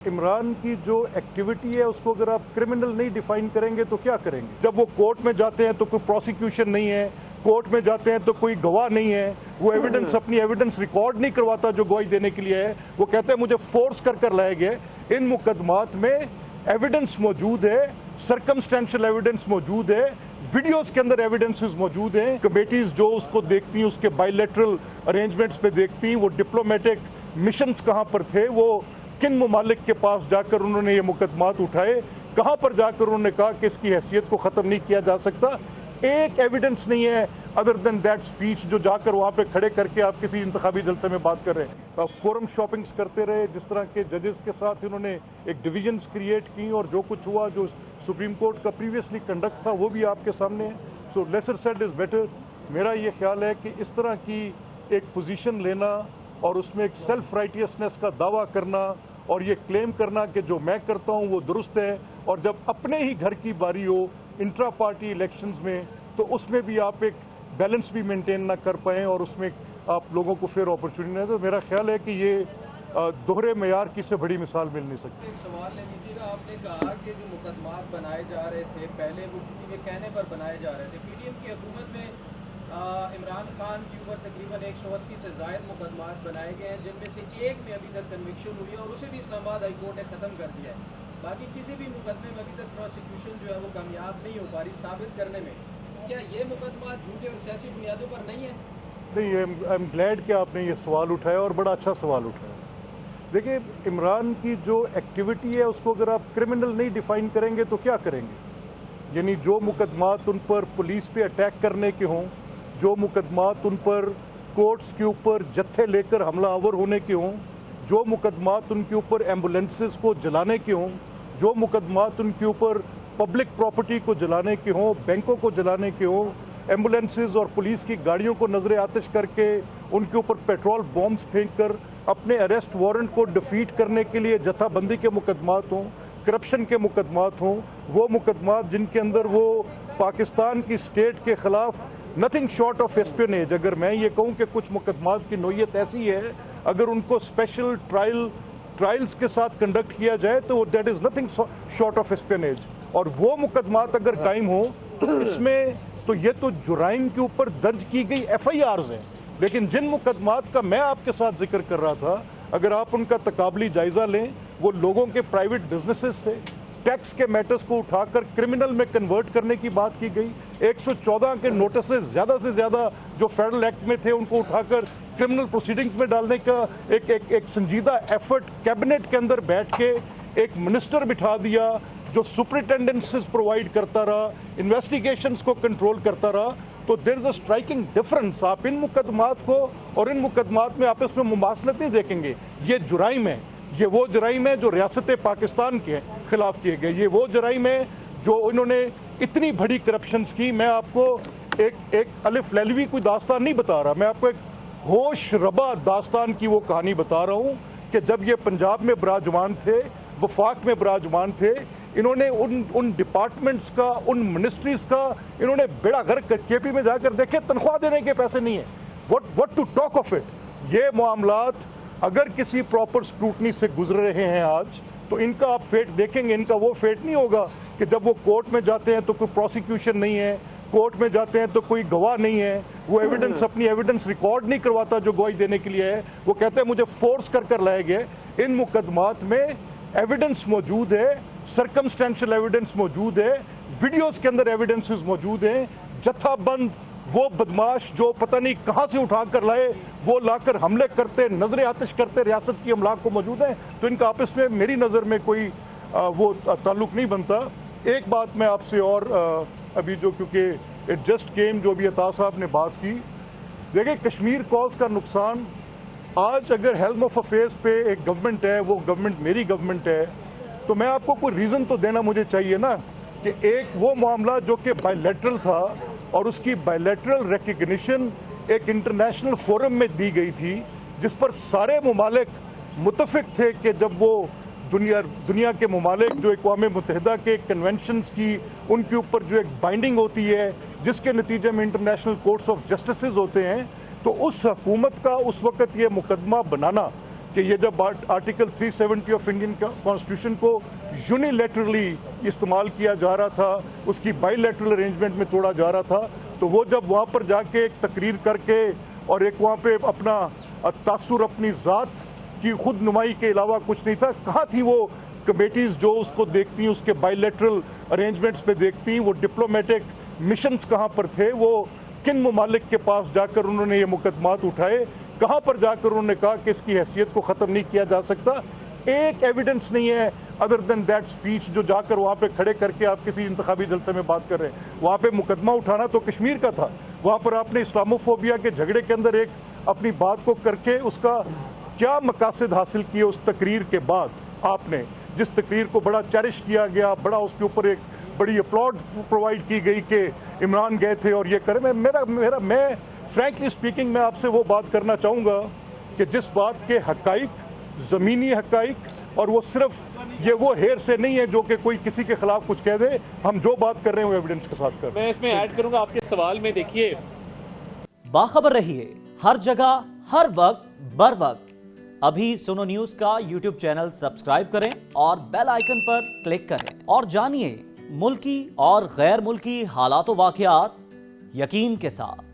इमरान की जो एक्टिविटी है उसको अगर आप क्रिमिनल नहीं डिफाइन करेंगे तो क्या करेंगे? जब वो कोर्ट में जाते हैं तो कोई प्रोसिक्यूशन नहीं है, कोर्ट में जाते हैं तो कोई गवाह नहीं है, वो एविडेंस अपनी एविडेंस रिकॉर्ड नहीं करवाता जो गवाही देने के लिए है, वो कहते हैं मुझे फोर्स कर लाए गए। इन मुकदमात में एविडेंस मौजूद है, सर्कमस्टेंशियल एविडेंस मौजूद है, वीडियोस के अंदर एविडेंसेस मौजूद हैं। कमेटीज जो उसको देखती हैं उसके बायलैटरल अरेंजमेंट्स पे देखती हैं, वो डिप्लोमेटिक मिशंस कहाँ पर थे, वो किन ममालिक के पास जाकर उन्होंने ये मुकदमात उठाए, कहाँ पर जाकर उन्होंने कहा कि इसकी हैसियत को ख़त्म नहीं किया जा सकता। एक एविडेंस नहीं है अदर देन दैट स्पीच जो जाकर वहाँ पे खड़े करके आप किसी इंतखाबी जलसे में बात कर रहे हैं। फोरम शॉपिंग्स करते रहे, जिस तरह के जजेस के साथ इन्होंने एक डिविजन्स क्रिएट की, और जो कुछ हुआ, जो सुप्रीम कोर्ट का प्रीवियसली कंडक्ट था, वो भी आपके सामने है। सो लेसर सेड इज़ बेटर। मेरा ये ख्याल है कि इस तरह की एक पोजीशन लेना और उसमें एक सेल्फ राइटियसनेस का दावा करना और ये क्लेम करना कि जो मैं करता हूँ वो दुरुस्त है, और जब अपने ही घर की बारी हो इंट्रा पार्टी इलेक्शंस में तो उसमें भी आप एक बैलेंस भी मेंटेन ना कर पाएँ और उसमें आप लोगों को फेयर अपॉर्चुनिटी नहीं। तो मेरा ख्याल है कि ये दोहरे मेयार की से बड़ी मिसाल मिल नहीं सकती। एक सवाल ले लीजिएगा, आपने कहा कि जो मुकदमात बनाए जा रहे थे पहले वो किसी के कहने पर बनाए जा रहे थे। पीडीएम की हुकूमत में इमरान खान के ऊपर तकरीबन 180 से ज़ायद मुकदमात बनाए गए हैं, जिनमें से एक में अभी तक कन्विक्शन हुई है और उसे भी इस्लामाबाद हाई कोर्ट ने ख़त्म कर दिया है। बाकी किसी भी मुकदमे में अभी तक प्रोसिक्यूशन जो है वो कामयाब नहीं हो पा रही साबित करने में। क्या ये मुकदमात झूठे और सियासी बुनियादों पर नहीं है? नहीं, आई एम ग्लैड कि आपने ये सवाल उठाया और बड़ा अच्छा सवाल उठाया। देखिए, इमरान की जो एक्टिविटी है उसको अगर आप क्रिमिनल नहीं डिफाइन करेंगे तो क्या करेंगे? यानी जो मुकदमात उन पर पुलिस पे अटैक करने के हों, जो मुकदमात उन पर कोर्ट्स के ऊपर जत्थे लेकर हमलावर होने के हों, जो मुकदमात उनके ऊपर एम्बुलेंसेस को जलाने के हों, जो मुकदमात उनके ऊपर पब्लिक प्रॉपर्टी को जलाने के हों, बैंकों को जलाने के हों, एम्बुलेंसेस और पुलिस की गाड़ियों को नजर आतिश करके उनके ऊपर पेट्रोल बॉम्ब्स फेंक कर अपने अरेस्ट वारंट को डिफीट करने के लिए जत्थाबंदी के मुकदमात हों, करप्शन के मुकदमात हों, वो मुकदमात जिनके अंदर वो पाकिस्तान की स्टेट के खिलाफ नथिंग शॉर्ट ऑफ एस्पियोनेज, अगर मैं ये कहूँ कि कुछ मुकदमात की नोयत ऐसी है अगर उनको स्पेशल ट्रायल्स के साथ कंडक्ट किया जाए तो that is nothing short of espionage, और वो मुकदमात अगर कायम हो तो इसमें तो ये तो जुराइम के ऊपर दर्ज की गई FIRs हैं। लेकिन जिन मुकदमात का मैं आपके साथ जिक्र कर रहा था, अगर आप उनका तकाबली जायजा लें, वो लोगों के प्राइवेट बिजनेसेस थे, टैक्स के मैटर्स को उठाकर क्रिमिनल में कन्वर्ट करने की बात की गई। 114 के नोटिसेस ज़्यादा से ज़्यादा जो फेडरल एक्ट में थे उनको उठाकर क्रिमिनल प्रोसीडिंग्स में डालने का एक संजीदा एफर्ट कैबिनेट के अंदर बैठ के एक मिनिस्टर बिठा दिया जो सुपरिटेंडेंसीज प्रोवाइड करता रहा, इन्वेस्टिगेशंस को कंट्रोल करता रहा। तो there is a striking difference. आप इन मुकदमात को और इन मुकदमात में आपस में मुमासलत नहीं देखेंगे। ये जुराइम है, ये वो जुराइम है जो रियासत पाकिस्तान के खिलाफ किए गए, ये वो जुराइम है जो इन्होंने इतनी बड़ी करप्शंस की। मैं आपको एक अलिफ लैलवी कोई दास्तान नहीं बता रहा, मैं आपको एक होश रबा दास्तान की वो कहानी बता रहा हूँ कि जब ये पंजाब में बराजमान थे, वफाक में बराजमान थे, इन्होंने उन डिपार्टमेंट्स का, उन मिनिस्ट्रीज का इन्होंने बेड़ा गर्क KP में जाकर देखे, तनख्वाह देने के पैसे नहीं है। What to talk of it. ये मामलात अगर किसी प्रॉपर स्क्रूटनी से गुजर रहे हैं आज, तो इनका आप फेट देखेंगे। इनका वो फेट नहीं होगा कि जब वो कोर्ट में जाते हैं तो कोई प्रोसिक्यूशन नहीं है, कोर्ट में जाते हैं तो कोई गवाह नहीं है, वो एविडेंस अपनी एविडेंस रिकॉर्ड नहीं करवाता जो गवाही देने के लिए है, वो कहते हैं मुझे फोर्स कर लाए गए। इन मुकदमात में एविडेंस मौजूद है, सर्कमस्टेंशियल एविडेंस मौजूद है, वीडियोस के अंदर एविडेंसेस मौजूद हैं। जत्थाबंद वो बदमाश जो पता नहीं कहां से उठा कर लाए, वो लाकर हमले करते, नजर आतिश करते रियासत की अमलाक को मौजूद है। तो इनका आपस में मेरी नज़र में कोई वो ताल्लुक नहीं बनता। एक बात मैं आपसे और अभी जो, क्योंकि इट जस्ट केम, जो अभी अता साहब ने बात की, देखिए कश्मीर कॉज का नुकसान आज अगर हेल्म ऑफ अफेयर्स पे एक गवर्नमेंट है, वो गवर्नमेंट मेरी गवर्नमेंट है, तो मैं आपको कोई रीज़न तो देना मुझे चाहिए ना कि एक वो मामला जो कि बायलैटरल था और उसकी बायलैटरल रिकग्निशन एक इंटरनेशनल फोरम में दी गई थी, जिस पर सारे मुमालिक मुतफिक थे कि जब वो दुनिया के ममालिक जो अक़वाम मुत्तहिदा के कन्वेंशंस की उनके ऊपर जो एक बाइंडिंग होती है, जिसके नतीजे में इंटरनेशनल कोर्ट्स ऑफ जस्टिस होते हैं, तो उस हुकूमत का उस वक़्त ये मुकदमा बनाना کہ یہ جب آرٹیکل 370 آف انڈین کانسٹیٹیوشن کو یونیلیٹرلی استعمال کیا جا رہا تھا، اس کی بائی لیٹرل ارینجمنٹ میں توڑا جا رہا تھا، تو وہ جب وہاں پر جا کے ایک تقریر کر کے اور ایک وہاں پہ اپنا تاثر اپنی ذات کی خود نمائی کے علاوہ کچھ نہیں تھا، کہاں تھی وہ کمیٹیز جو اس کو دیکھتی ہیں، اس کے بائی لیٹرل ارینجمنٹس پہ دیکھتی ہیں، وہ ڈپلومیٹک مشنز کہاں پر تھے، وہ کن ممالک کے پاس جا کر انہوں نے یہ مقدمات اٹھائے، کہاں پر جا کر انہوں نے کہا کہ اس کی حیثیت کو ختم نہیں کیا جا سکتا؟ ایک ایویڈنس نہیں ہے ادر دین دیٹ سپیچ جو جا کر وہاں پہ کھڑے کر کے آپ کسی انتخابی جلسے میں بات کر رہے ہیں۔ وہاں پہ مقدمہ اٹھانا تو کشمیر کا تھا، وہاں پر آپ نے اسلاموفوبیا کے جھگڑے کے اندر ایک اپنی بات کو کر کے اس کا کیا مقاصد حاصل کیے اس تقریر کے بعد؟ آپ نے جس تقریر کو بڑا چیرش کیا گیا، بڑا اس کے اوپر ایک بڑی اپلاڈ پرووائڈ کی گئی کہ عمران گئے تھے اور یہ کرے، میں فرینکلی اسپیکنگ میں آپ سے وہ بات کرنا چاہوں گا کہ جس بات کے حقائق زمینی حقائق اور وہ صرف یہ وہ ہیر سے نہیں ہے جو کہ کوئی کسی کے خلاف کچھ کہہ دے، ہم جو بات کر رہے ہیں وہ ایویڈنس کے ساتھ کر رہے ہیں۔ میں اس میں ایڈ کروں گا آپ کے سوال میں، دیکھیے باخبر رہیے ہر جگہ ہر وقت بر وقت۔ ابھی سنو نیوز کا یوٹیوب چینل سبسکرائب کریں اور بیل آئیکن پر کلک کریں اور جانیے ملکی اور غیر ملکی حالات و واقعات یقین کے ساتھ۔